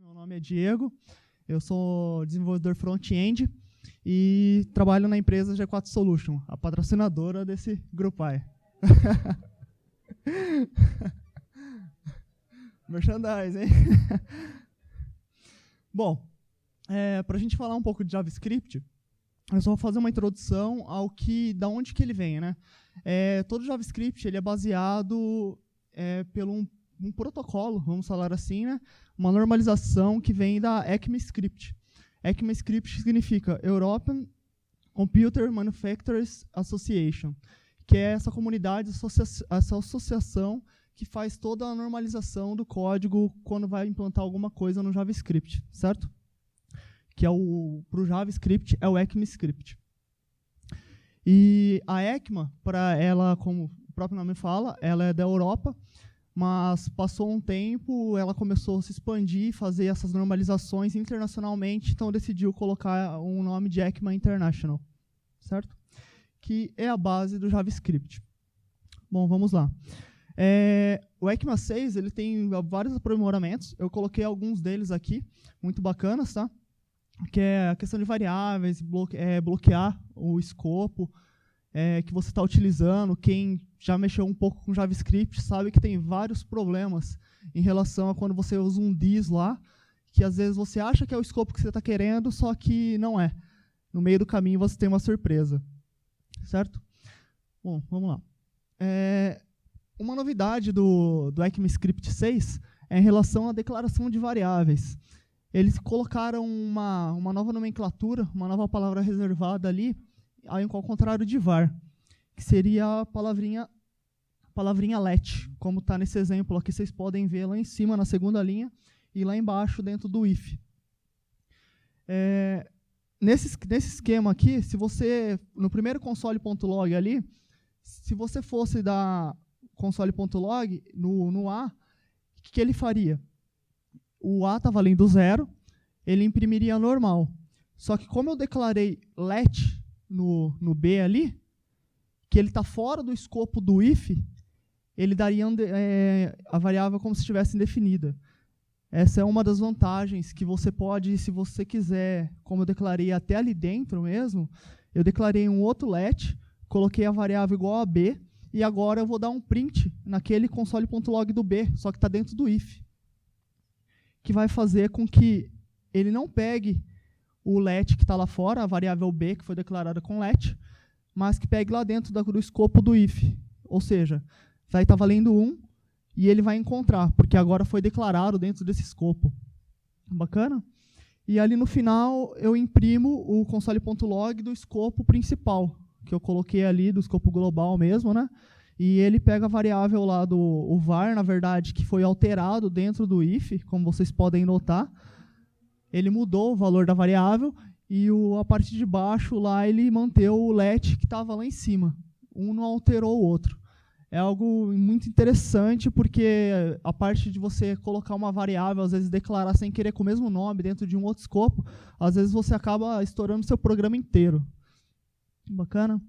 Meu nome é Diego, eu sou desenvolvedor front-end e trabalho na empresa G4 Solution, a patrocinadora desse grupo aí. Merchandise, hein? Bom, para a gente falar um pouco de JavaScript, eu só vou fazer uma introdução ao da onde que ele vem, né? Todo JavaScript ele é baseado pelo um protocolo, vamos falar assim, né? Uma normalização que vem da ECMAScript. ECMAScript significa European Computer Manufacturers Association, que é essa comunidade, essa associação que faz toda a normalização do código quando vai implantar alguma coisa no JavaScript, certo? Que para o JavaScript é o ECMAScript. E a ECMA, para ela, como o próprio nome fala, ela é da Europa, mas passou um tempo, ela começou a se expandir, fazer essas normalizações internacionalmente, então decidiu colocar um nome de ECMA International, certo? Que é a base do JavaScript. Bom, vamos lá. O ECMA 6 ele tem vários aprimoramentos, eu coloquei alguns deles aqui, muito bacanas, tá? Que é a questão de variáveis, bloquear o escopo que você está utilizando. Quem já mexeu um pouco com JavaScript sabe que tem vários problemas em relação a quando você usa um this lá, que às vezes você acha que é o escopo que você está querendo, só que não é. No meio do caminho você tem uma surpresa. Certo? Bom, vamos lá. Uma novidade do ECMAScript 6 é em relação à declaração de variáveis. Eles colocaram uma nova nomenclatura, uma nova palavra reservada ali, ao contrário de var, que seria a palavrinha let, como está nesse exemplo aqui, vocês podem ver lá em cima na segunda linha e lá embaixo dentro do if. Nesse esquema aqui, se você, no primeiro console.log ali, se você fosse dar console.log no A, o que ele faria? O A está valendo 0, ele imprimiria normal. Só que como eu declarei let no B ali, que ele está fora do escopo do if, ele daria a variável como se estivesse indefinida. Essa é uma das vantagens que você pode, se você quiser, como eu declarei até ali dentro mesmo, eu declarei um outro let, coloquei a variável igual a B, e agora eu vou dar um print naquele console.log do B, só que está dentro do if, que vai fazer com que ele não pegue o let que está lá fora, a variável B, que foi declarada com let, mas que pegue lá dentro do escopo do if. Ou seja, vai estar valendo 1 e ele vai encontrar, porque agora foi declarado dentro desse escopo. Bacana? E ali no final eu imprimo o console.log do escopo principal, que eu coloquei ali, do escopo global mesmo, né? E ele pega a variável lá do var, na verdade, que foi alterado dentro do if, como vocês podem notar. Ele mudou o valor da variável e a parte de baixo lá ele manteve o let que estava lá em cima. Um não alterou o outro. É algo muito interessante porque a parte de você colocar uma variável, às vezes declarar sem querer com o mesmo nome dentro de um outro escopo, às vezes você acaba estourando seu programa inteiro. Bacana?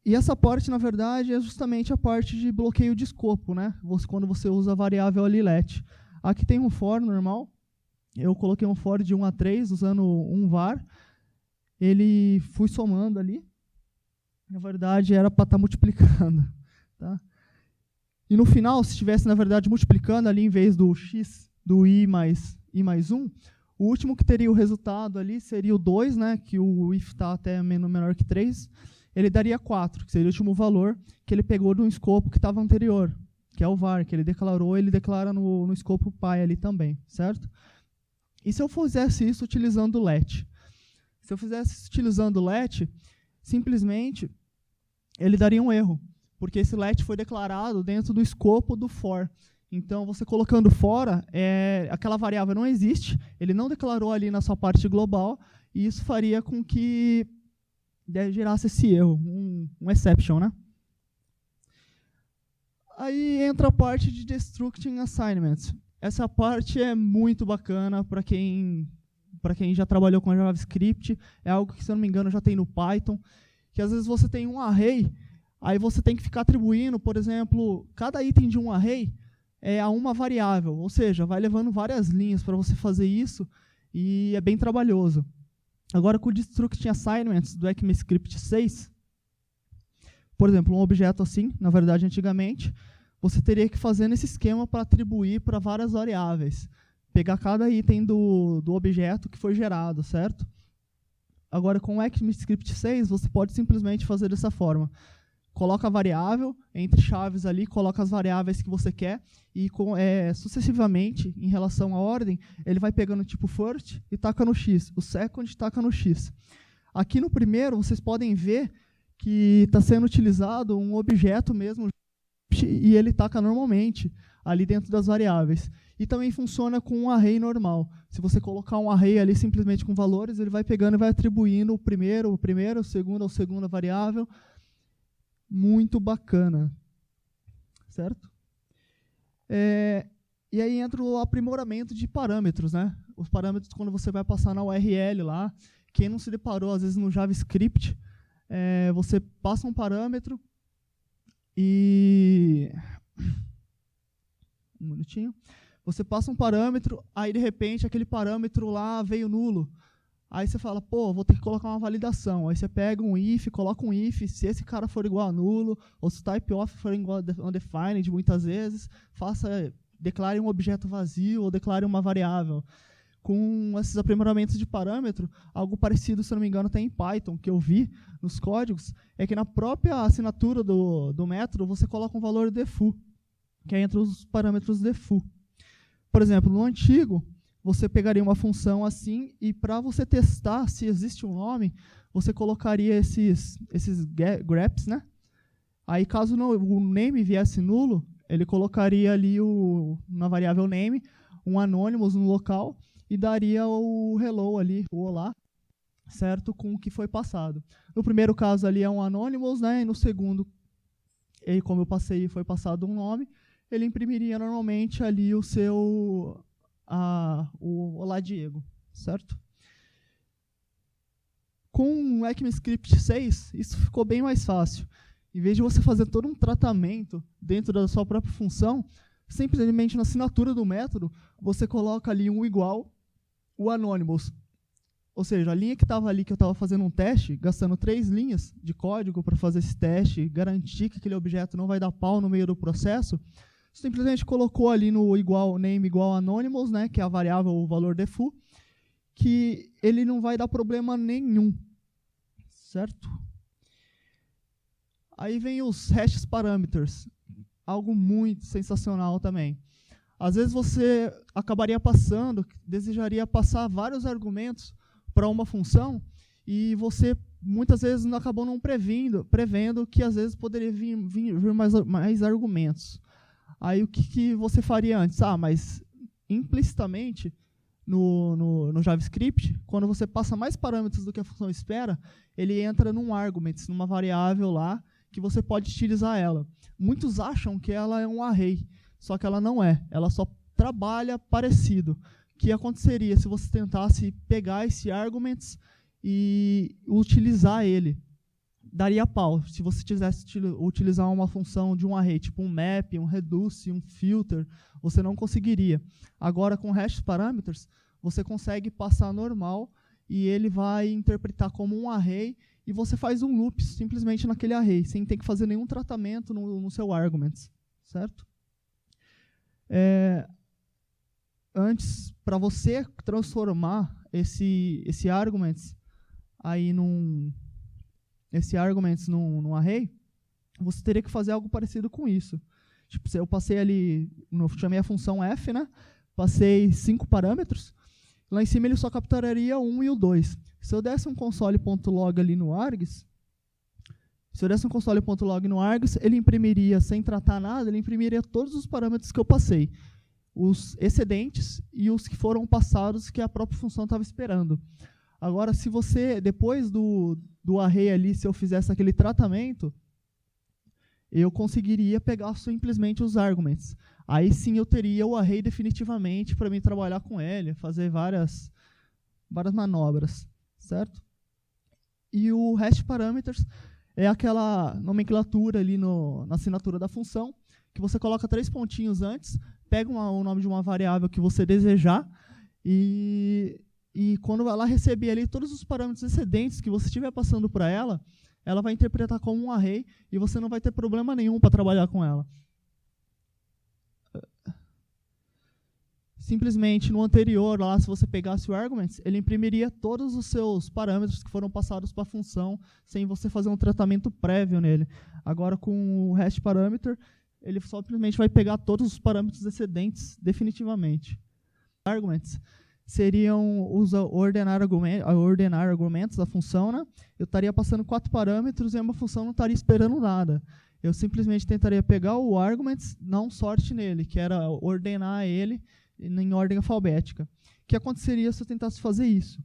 E essa parte, na verdade, é justamente a parte de bloqueio de escopo, né? Quando você usa a variável ali let. Aqui tem um for normal. Eu coloquei um for de 1 a 3, usando um var. Ele fui somando ali. Na verdade, era para estar multiplicando. Tá? E no final, se estivesse, na verdade, multiplicando ali, em vez do x, do i mais 1, o último que teria o resultado ali seria o 2, né, que o if está até menor que 3. Ele daria 4, que seria o último valor que ele pegou de um escopo que estava anterior, que é o var, que ele declara no escopo pi ali também, certo? E se eu fizesse isso utilizando o let? Se eu fizesse isso utilizando o let, simplesmente ele daria um erro, porque esse let foi declarado dentro do escopo do for. Então, você colocando fora, aquela variável não existe, ele não declarou ali na sua parte global, e isso faria com que gerasse esse erro, um exception, né? Aí entra a parte de destructing assignments. Essa parte é muito bacana para quem já trabalhou com JavaScript, é algo que, se eu não me engano, já tem no Python, que às vezes você tem um array, aí você tem que ficar atribuindo, por exemplo, cada item de um array, a uma variável, ou seja, vai levando várias linhas para você fazer isso e é bem trabalhoso. Agora, com o Destruct Assignments do ECMAScript 6, por exemplo, um objeto assim, na verdade, antigamente, você teria que fazer nesse esquema para atribuir para várias variáveis. Pegar cada item do objeto que foi gerado, certo? Agora, com o ECMAScript 6, você pode simplesmente fazer dessa forma. Coloca a variável, entre chaves ali, coloca as variáveis que você quer, e sucessivamente, em relação à ordem, ele vai pegando o tipo first e taca no x, o second taca no x. Aqui no primeiro, vocês podem ver que está sendo utilizado um objeto mesmo, e ele taca normalmente ali dentro das variáveis. E também funciona com um array normal. Se você colocar um array ali simplesmente com valores, ele vai pegando e vai atribuindo o primeiro, a segunda variável. Muito bacana. Certo? E aí entra o aprimoramento de parâmetros, né? Os parâmetros, quando você vai passar na URL lá, quem não se deparou, às vezes, no JavaScript, você passa um parâmetro e... Um minutinho. Você passa um parâmetro, aí, de repente, aquele parâmetro lá veio nulo. Aí você fala, pô, vou ter que colocar uma validação. Aí você pega um if, coloca um if, se esse cara for igual a nulo, ou se o type of for igual a undefined, muitas vezes, declare um objeto vazio ou declare uma variável. Com esses aprimoramentos de parâmetro, algo parecido, se não me engano, tem em Python, que eu vi nos códigos, é que na própria assinatura do método, você coloca um valor default, que é entre os parâmetros default. Por exemplo, no antigo, você pegaria uma função assim, e para você testar se existe um nome, você colocaria esses greps, né? Aí, caso o name viesse nulo, ele colocaria ali na variável name, um anonymous no local, e daria o hello ali, o olá, certo? Com o que foi passado. No primeiro caso ali é um anonymous, né? E no segundo, como eu passei, foi passado um nome, ele imprimiria normalmente ali o Olá Diego, certo? Com o ECMAScript 6, isso ficou bem mais fácil. Em vez de você fazer todo um tratamento dentro da sua própria função, simplesmente na assinatura do método, você coloca ali um igual, o anonymous. Ou seja, a linha que estava ali, que eu estava fazendo um teste, gastando 3 linhas de código para fazer esse teste, garantir que aquele objeto não vai dar pau no meio do processo, simplesmente colocou ali no igual name igual anonymous, né, que é a variável, o valor default, que ele não vai dar problema nenhum. Certo? Aí vem os hash parameters, algo muito sensacional também. Às vezes você acabaria desejaria passar vários argumentos para uma função e você muitas vezes acabou não prevendo que às vezes poderia vir mais argumentos. Aí o que você faria antes? Mas implicitamente no JavaScript, quando você passa mais parâmetros do que a função espera, ele entra num argument, numa variável lá, que você pode utilizar ela. Muitos acham que ela é um array, só que ela não é. Ela só trabalha parecido. O que aconteceria se você tentasse pegar esse arguments e utilizar ele? Daria pau. Se você quisesse utilizar uma função de um array, tipo um map, um reduce, um filter, você não conseguiria. Agora, com hash parameters, você consegue passar normal e ele vai interpretar como um array e você faz um loop simplesmente naquele array, sem ter que fazer nenhum tratamento no seu arguments, certo? Antes, para você transformar esse arguments aí num array, você teria que fazer algo parecido com isso. Tipo, se eu passei ali, chamei a função f, né? Passei 5 parâmetros, lá em cima ele só capturaria o 1 e o 2. Se eu desse um console.log ali no args, ele imprimiria, sem tratar nada, ele imprimiria todos os parâmetros que eu passei. Os excedentes e os que foram passados que a própria função estava esperando. Agora, se você, depois do array ali, se eu fizesse aquele tratamento, eu conseguiria pegar simplesmente os arguments. Aí sim eu teria o array definitivamente para mim trabalhar com ele, fazer várias manobras, certo? E o hash parameters é aquela nomenclatura ali na assinatura da função, que você coloca 3 pontinhos antes, pega o nome de uma variável que você desejar e quando ela receber ali todos os parâmetros excedentes que você estiver passando para ela, ela vai interpretar como um array e você não vai ter problema nenhum para trabalhar com ela. Simplesmente no anterior, lá, se você pegasse o arguments, ele imprimiria todos os seus parâmetros que foram passados para a função, sem você fazer um tratamento prévio nele. Agora, com o hash parameter, ele simplesmente vai pegar todos os parâmetros excedentes definitivamente. Arguments seriam os ordenar argumentos da função, né? Eu estaria passando 4 parâmetros e a minha função não estaria esperando nada. Eu simplesmente tentaria pegar o arguments, não sort nele, que era ordenar ele em ordem alfabética. O que aconteceria se eu tentasse fazer isso?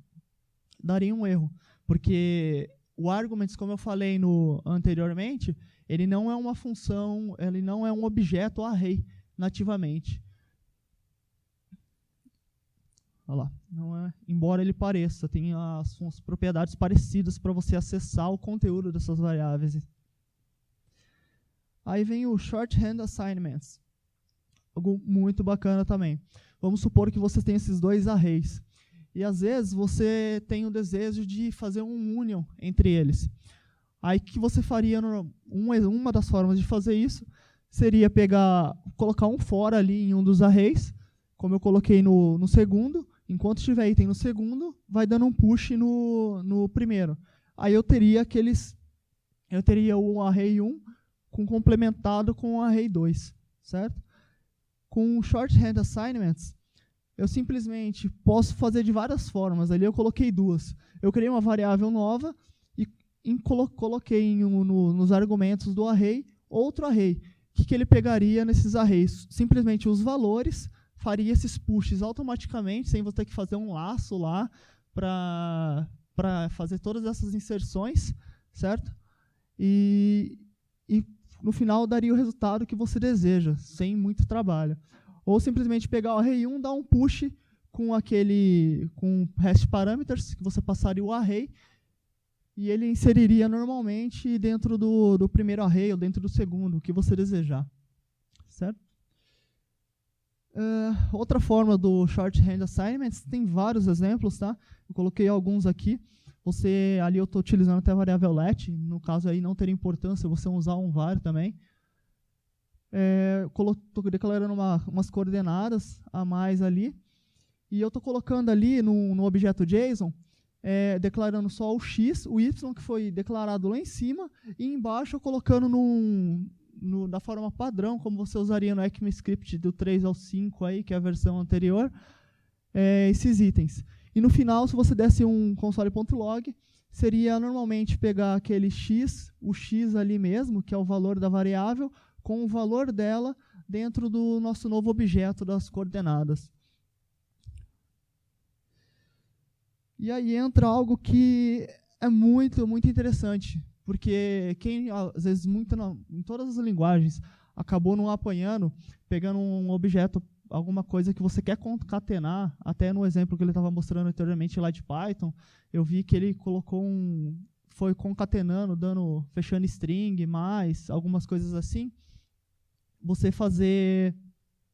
Daria um erro, porque o arguments, como eu falei anteriormente, ele não é uma função, ele não é um objeto array nativamente. Olha lá, não é, embora ele pareça, tem as propriedades parecidas para você acessar o conteúdo dessas variáveis. Aí vem o shorthand assignments. Algo muito bacana também. Vamos supor que você tem esses 2 arrays. E às vezes você tem o desejo de fazer um union entre eles. Aí o que você faria? Uma das formas de fazer isso seria colocar um for ali em um dos arrays, como eu coloquei no segundo. Enquanto tiver item no segundo, vai dando um push no primeiro. Aí eu teria o array 1 complementado com o array 2, certo? Com o shorthand assignments, eu simplesmente posso fazer de várias formas. Ali eu coloquei 2. Eu criei uma variável nova e coloquei nos argumentos do array outro array. O que ele pegaria nesses arrays? Simplesmente os valores, faria esses pushes automaticamente, sem você ter que fazer um laço lá para fazer todas essas inserções, certo? E no final daria o resultado que você deseja, sem muito trabalho. Ou simplesmente pegar o array 1, dar um push com hash parameters, que você passaria o array, e ele inseriria normalmente dentro do primeiro array ou dentro do segundo, o que você desejar. Certo? Outra forma do shorthand assignments, tem vários exemplos, tá? Eu coloquei alguns aqui. Ali eu estou utilizando até a variável let, no caso aí não teria importância você usar um var também. Estou declarando umas coordenadas a mais ali, e eu estou colocando ali no objeto JSON, declarando só o x, o y que foi declarado lá em cima, e embaixo eu colocando da forma padrão, como você usaria no ECMAScript do 3 ao 5, aí, que é a versão anterior, esses itens. E no final, se você desse um console.log, seria normalmente pegar aquele x, o x ali mesmo, que é o valor da variável, com o valor dela dentro do nosso novo objeto das coordenadas. E aí entra algo que é muito, muito interessante, porque quem, às vezes, em todas as linguagens, acabou não apanhando, pegando um objeto, alguma coisa que você quer concatenar, até no exemplo que ele estava mostrando anteriormente lá de Python, eu vi que ele colocou foi concatenando, fechando string, mais, algumas coisas assim, você fazer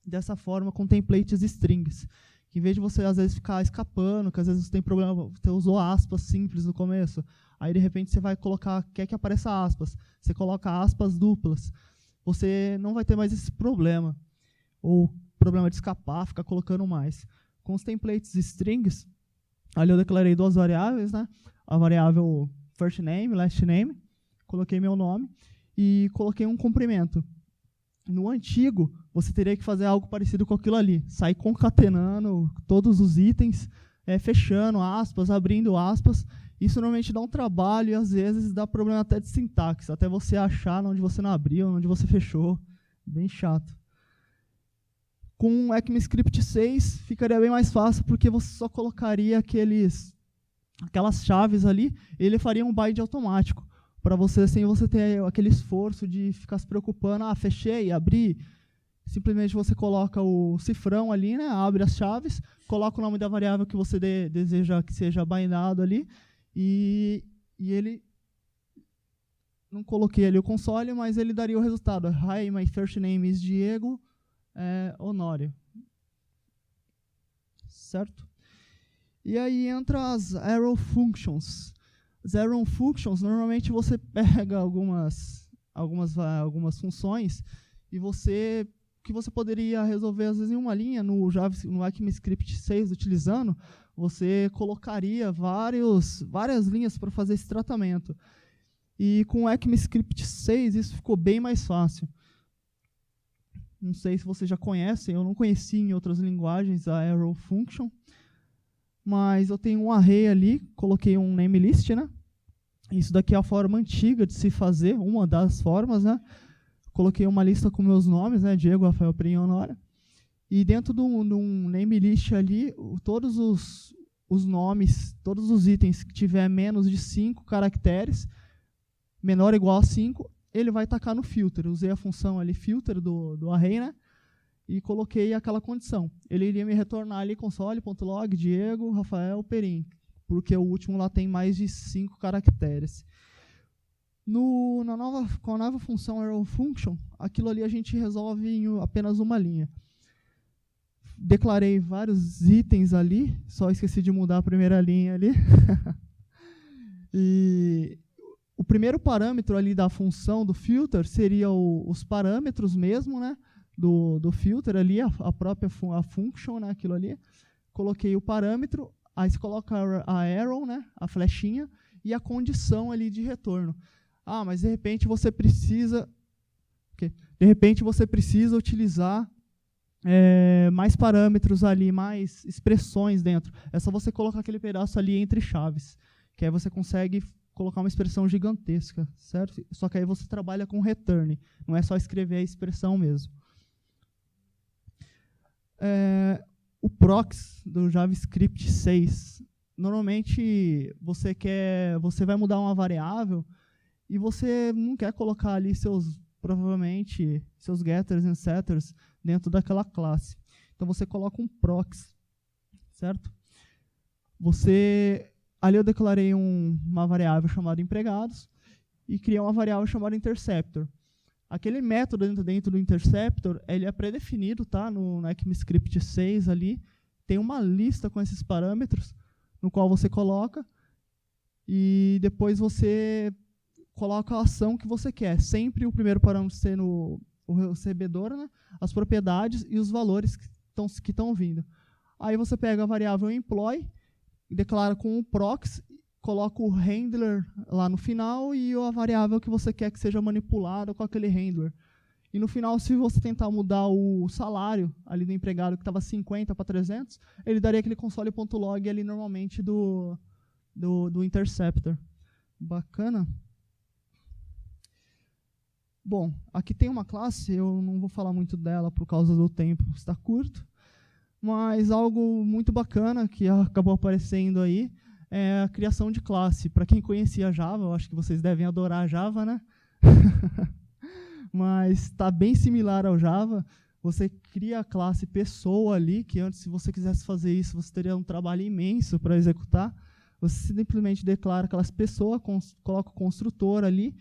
dessa forma com templates strings. Que em vez de você, às vezes, ficar escapando, que às vezes você tem problema, você usou aspas simples no começo, aí de repente você vai colocar, quer que apareça aspas, você coloca aspas duplas, você não vai ter mais esse problema, ou problema de escapar, ficar colocando mais. Com os templates strings, ali eu declarei 2 variáveis, né? A variável first name, last name, coloquei meu nome, e coloquei um comprimento. No antigo, você teria que fazer algo parecido com aquilo ali, sair concatenando todos os itens, fechando aspas, abrindo aspas. Isso normalmente dá um trabalho e às vezes dá problema até de sintaxe, até você achar onde você não abriu, onde você fechou. Bem chato. Com o ECMAScript 6 ficaria bem mais fácil, porque você só colocaria aquelas chaves ali, e ele faria um bind automático, para você, sem você ter aquele esforço de ficar se preocupando, fechei, abri. Simplesmente você coloca o cifrão ali, né, abre as chaves, coloca o nome da variável que você deseja que seja bindado ali, e ele, não coloquei ali o console, mas ele daria o resultado. Hi, my first name is Diego, Honório. Certo? E aí entra as arrow functions. As arrow functions, normalmente você pega algumas funções e que você poderia resolver às vezes em uma linha no ECMAScript 6 utilizando, você colocaria várias linhas para fazer esse tratamento. E com o ECMAScript 6 isso ficou bem mais fácil. Não sei se vocês já conhecem, eu não conheci em outras linguagens a arrow function, mas eu tenho um array ali, coloquei um namelist, né? Isso daqui é a forma antiga de se fazer, uma das formas, né? Coloquei uma lista com meus nomes, né? Diego, Rafael, Perim, Honório. E dentro de um namelist ali, todos os nomes, todos os itens que tiver menos de 5 caracteres, menor ou igual a 5, ele vai tacar no filter. Usei a função ali, filter do array, né? E coloquei aquela condição. Ele iria me retornar ali console.log, Diego, Rafael, Perim, porque o último lá tem mais de 5 caracteres. Com a nova função arrowFunction, aquilo ali a gente resolve em apenas uma linha. Declarei vários itens ali, só esqueci de mudar a primeira linha ali. E o primeiro parâmetro ali da função do filter seria os parâmetros mesmo, né, do filter ali, a própria function, né, aquilo ali. Coloquei o parâmetro, aí você coloca a arrow, né, a flechinha, e a condição ali de retorno. Ah, mas de repente você precisa utilizar mais parâmetros ali, mais expressões dentro. É só você colocar aquele pedaço ali entre chaves, que aí você consegue colocar uma expressão gigantesca, certo? Só que aí você trabalha com return, não é só escrever a expressão mesmo. O prox do JavaScript 6, normalmente você vai mudar uma variável e você não quer colocar ali provavelmente seus getters e setters dentro daquela classe. Então você coloca um prox, certo? Ali eu declarei uma variável chamada empregados e criei uma variável chamada interceptor. Aquele método dentro do interceptor, ele é pré-definido, tá? No ECMAScript 6 ali, tem uma lista com esses parâmetros, no qual você coloca, e depois você coloca a ação que você quer. Sempre o primeiro parâmetro sendo o recebedor, né? As propriedades e os valores que estão vindo. Aí você pega a variável employee, declara com o prox, coloca o handler lá no final e a variável que você quer que seja manipulada com aquele handler. E no final, se você tentar mudar o salário ali do empregado que estava 50 para 300, ele daria aquele console.log ali normalmente do interceptor. Bacana? Bom, aqui tem uma classe, eu não vou falar muito dela por causa do tempo, está curto, mas algo muito bacana que acabou aparecendo aí é a criação de classe. Para quem conhecia Java, eu acho que vocês devem adorar Java, né? Mas está bem similar ao Java. Você cria a classe pessoa ali, que antes, se você quisesse fazer isso, você teria um trabalho imenso para executar. Você simplesmente declara a classe pessoa, coloca o construtor ali,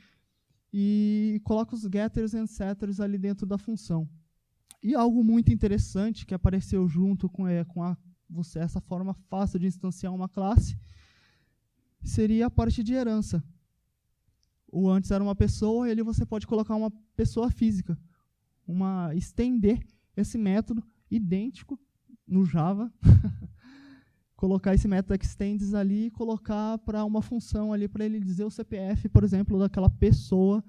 e coloca os getters e setters ali dentro da função. E algo muito interessante que apareceu junto com essa forma fácil de instanciar uma classe seria a parte de herança. O antes era uma pessoa, e ali você pode colocar uma pessoa física. Estender esse método idêntico no Java, colocar esse método extends ali e colocar para uma função ali para ele dizer o CPF, por exemplo, daquela pessoa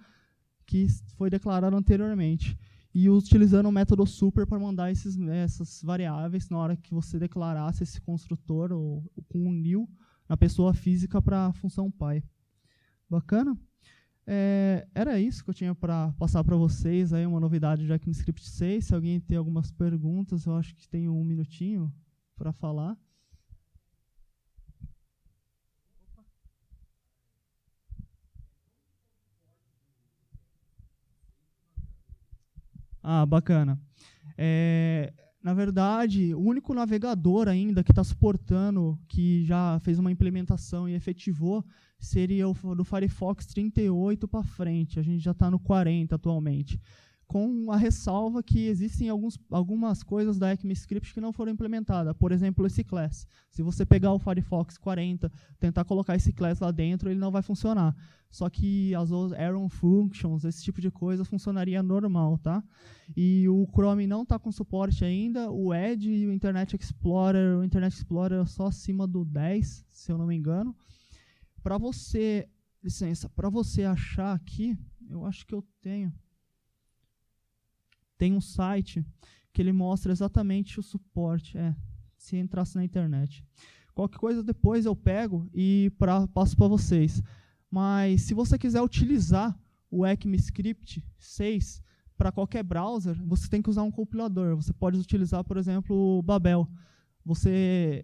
que foi declarada anteriormente. E utilizando o método super para mandar essas variáveis na hora que você declarasse esse construtor ou com um new na pessoa física para a função pai. Bacana? Era isso que eu tinha para passar para vocês, aí uma novidade de ECMAScript 6. Se alguém tem algumas perguntas, eu acho que tem 1 minutinho para falar. Ah, bacana. Na verdade, o único navegador ainda que está suportando, que já fez uma implementação e efetivou, seria o do Firefox 38 para frente. A gente já está no 40 atualmente. com a ressalva que existem algumas coisas da ECMAScript que não foram implementadas. Por exemplo, esse class. Se você pegar o Firefox 40, tentar colocar esse class lá dentro, ele não vai funcionar. Só que as arrow functions, esse tipo de coisa, funcionaria normal, tá? E o Chrome não está com suporte ainda. O Edge e o Internet Explorer é só acima do 10, se eu não me engano. Para você, licença, para você achar aqui, eu acho que eu tenho. Tem um site que ele mostra exatamente o suporte, se entrasse na internet. Qualquer coisa depois eu pego e passo para vocês. Mas se você quiser utilizar o ECMAScript 6 para qualquer browser, você tem que usar um compilador. Você pode utilizar, por exemplo, o Babel. Você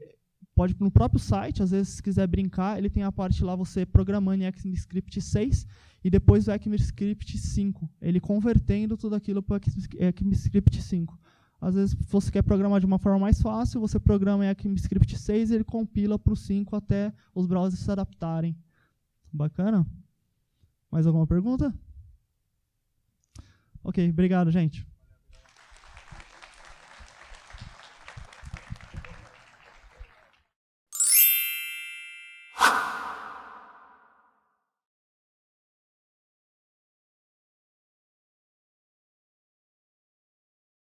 pode, no próprio site, às vezes, se quiser brincar, ele tem a parte lá, você programando em ECMAScript 6 e depois o ECMAScript 5. Ele convertendo tudo aquilo para o ECMAScript 5. Às vezes, se você quer programar de uma forma mais fácil, você programa em ECMAScript 6 e ele compila para o 5 até os browsers se adaptarem. Bacana? Mais alguma pergunta? Ok, obrigado, gente.